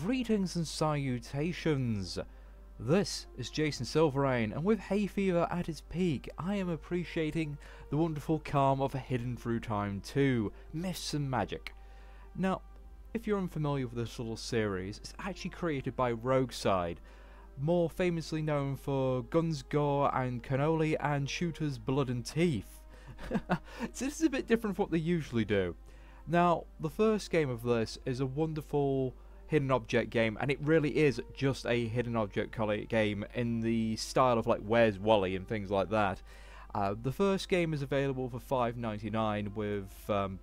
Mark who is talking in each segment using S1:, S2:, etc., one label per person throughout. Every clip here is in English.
S1: Greetings and salutations! This is Jason Silverain, and with hay fever at its peak, I am appreciating the wonderful calm of Hidden Through Time 2, Myths and Magic. Now, if you're unfamiliar with this little series, it's actually created by Rogueside, more famously known for Guns, Gore and Cannoli and Shooters, Blood and Teeth. So this is a bit different from what they usually do. Now, the first game of this is a wonderful hidden object game, and it really is just a hidden object game in the style of like Wheres Wally and things like that. The first game is available for $5.99 with 5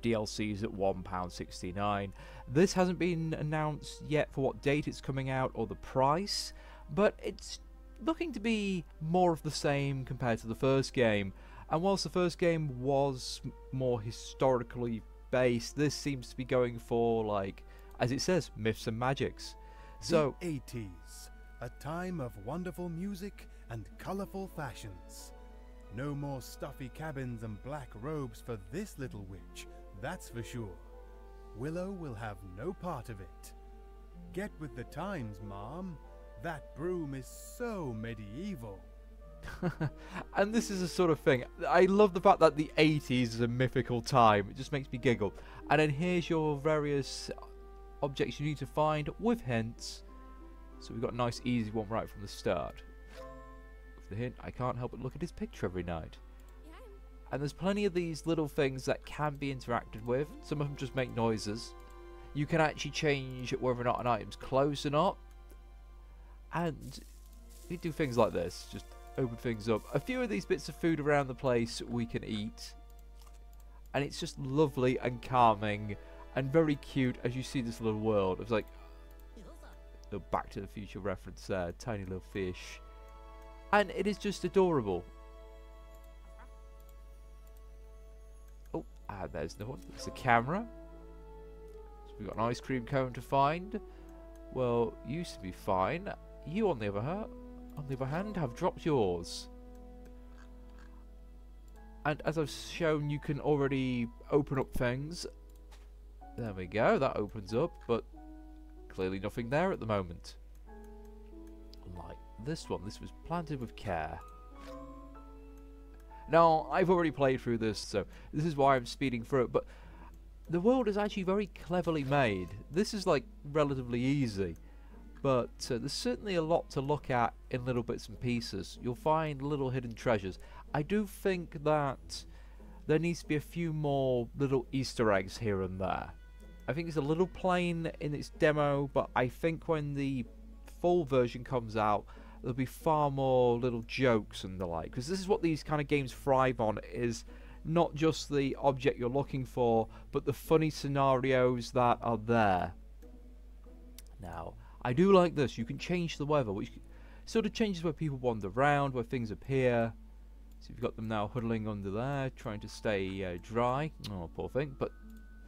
S1: DLCs at £1.69. This hasn't been announced yet for what date it's coming out or the price, but it's looking to be more of the same compared to the first game. And whilst the first game was more historically based, this seems to be going for, like, as it says, myths and magics. So
S2: the 80s, a time of wonderful music and colourful fashions. No more stuffy cabins and black robes for this little witch, that's for sure. Willow will have no part of it. Get with the times, Mom. That broom is so medieval.
S1: And this is the sort of thing, I love the fact that the 80s is a mythical time. It just makes me giggle. And then here's your various objects you need to find with hints. So we've got a nice easy one right from the start. With the hint, I can't help but look at his picture every night. And there's plenty of these little things that can be interacted with. Some of them just make noises. You can actually change whether or not an item's closed or not. And you do things like this, just open things up. A few of these bits of food around the place we can eat, and it's just lovely and calming and very cute as you see this little world. It's like a Back to the Future reference there, tiny little fish, and it is just adorable. Oh, and there's the one. There's the camera. So we've got an ice cream cone to find. Well, used to be fine. You, on the other hand, have dropped yours. And as I've shown, you can already open up things. There we go, that opens up, but clearly nothing there at the moment. Like this one, this was planted with care. Now, I've already played through this, so this is why I'm speeding through it, but the world is actually very cleverly made. This is like relatively easy. But there's certainly a lot to look at in little bits and pieces. You'll find little hidden treasures. I do think that there needs to be a few more little Easter eggs here and there. I think it's a little plain in its demo, but I think when the full version comes out, there'll be far more little jokes and the like. Because this is what these kind of games thrive on, is not just the object you're looking for, but the funny scenarios that are there. Now, I do like this. You can change the weather, which sort of changes where people wander around, where things appear. So you've got them now huddling under there, trying to stay dry. Oh, poor thing. But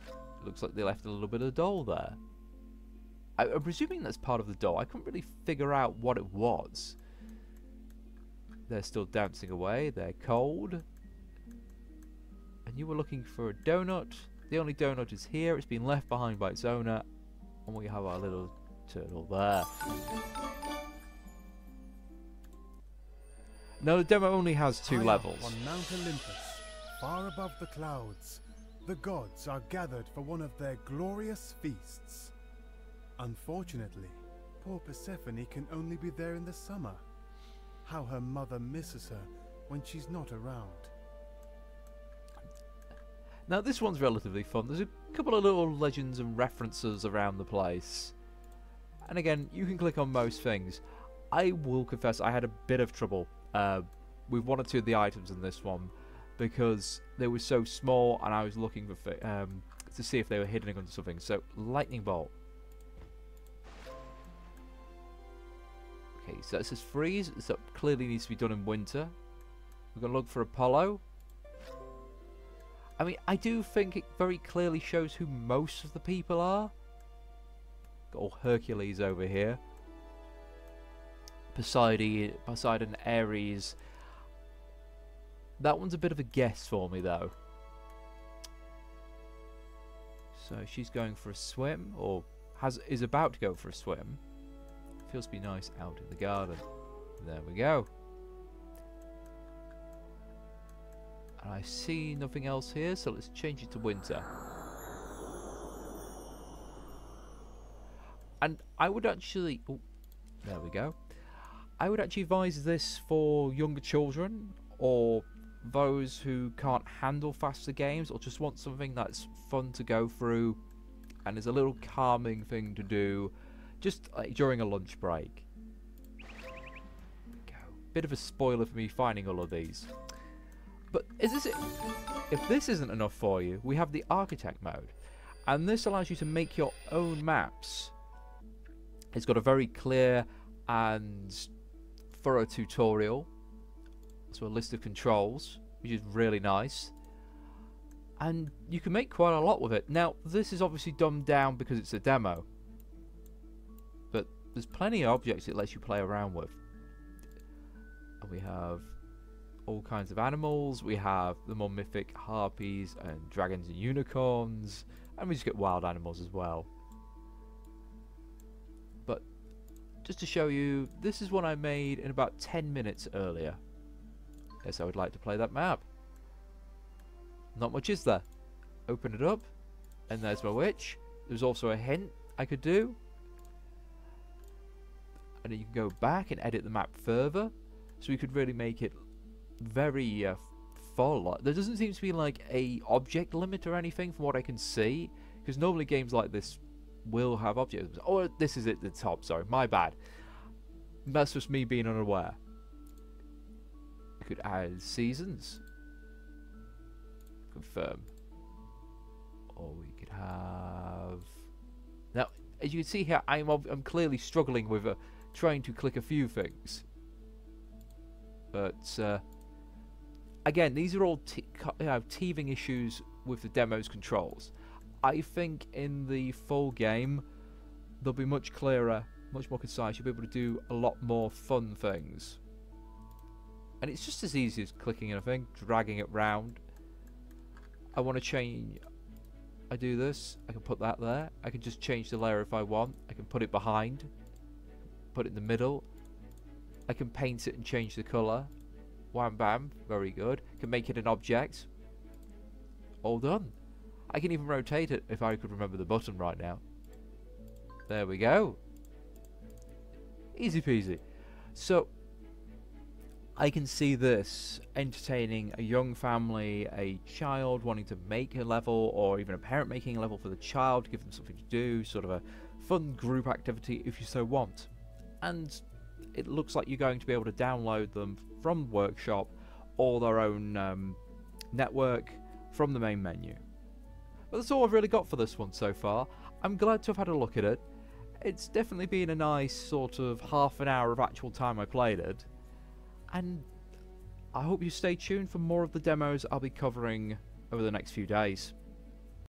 S1: it looks like they left a little bit of doll there. I'm presuming that's part of the doll. I couldn't really figure out what it was. They're still dancing away. They're cold. And you were looking for a donut. The only donut is here. It's been left behind by its owner. And we have our little turtle there. No, the demo only has 2 levels.
S2: On Mount Olympus, far above the clouds, the gods are gathered for one of their glorious feasts. Unfortunately, poor Persephone can only be there in the summer. How her mother misses her when she's not around.
S1: Now this one's relatively fun. There's a couple of little legends and references around the place. And again, you can click on most things. I will confess I had a bit of trouble with 1 or 2 of the items in this one because they were so small and I was looking for to see if they were hidden under something. So, lightning bolt. Okay, so it says freeze. So clearly needs to be done in winter. We're going to look for Apollo. I mean, I do think it very clearly shows who most of the people are. Got all Hercules over here. Poseidon, Ares. That one's a bit of a guess for me, though. So she's going for a swim, or is about to go for a swim. Feels to be nice out in the garden. There we go. And I see nothing else here, so let's change it to winter. And I would actually... Oh, there we go. I would actually advise this for younger children, or those who can't handle faster games, or just want something that's fun to go through and is a little calming thing to do just like during a lunch break. Bit of a spoiler for me finding all of these. But is this it? If this isn't enough for you, we have the architect mode, and this allows you to make your own maps. It's got a very clear and thorough tutorial, so a list of controls, which is really nice, and you can make quite a lot with it. Now this is obviously dumbed down because it's a demo, but there's plenty of objects it lets you play around with. And we have all kinds of animals, we have the more mythic harpies and dragons and unicorns, and we just get wild animals as well. But just to show you, this is one I made in about 10 minutes earlier. Yes, I would like to play that map. Not much is there. Open it up, and there's my witch. There's also a hint I could do. And then you can go back and edit the map further, so we could really make it very full. There doesn't seem to be like a object limit or anything from what I can see, because normally games like this will have objects. Oh, this is at the top, sorry, my bad. That's just me being unaware. We could add seasons. Confirm. Or we could have... Now, as you can see here, I'm clearly struggling with trying to click a few things. But, again, these are all teething issues with the demo's controls. I think in the full game, they'll be much clearer, much more concise. You'll be able to do a lot more fun things. And it's just as easy as clicking anything, dragging it round. I want to change... I do this, I can put that there. I can just change the layer if I want. I can put it behind, put it in the middle. I can paint it and change the colour. Wham bam, very good. Can make it an object. All done. I can even rotate it if I could remember the button right now. There we go. Easy peasy. So, I can see this entertaining a young family, a child wanting to make a level, or even a parent making a level for the child, give them something to do, sort of a fun group activity if you so want. And it looks like you're going to be able to download them from Workshop or their own network from the main menu. But that's all I've really got for this one so far. I'm glad to have had a look at it. It's definitely been a nice sort of half an hour of actual time I played it. And I hope you stay tuned for more of the demos I'll be covering over the next few days.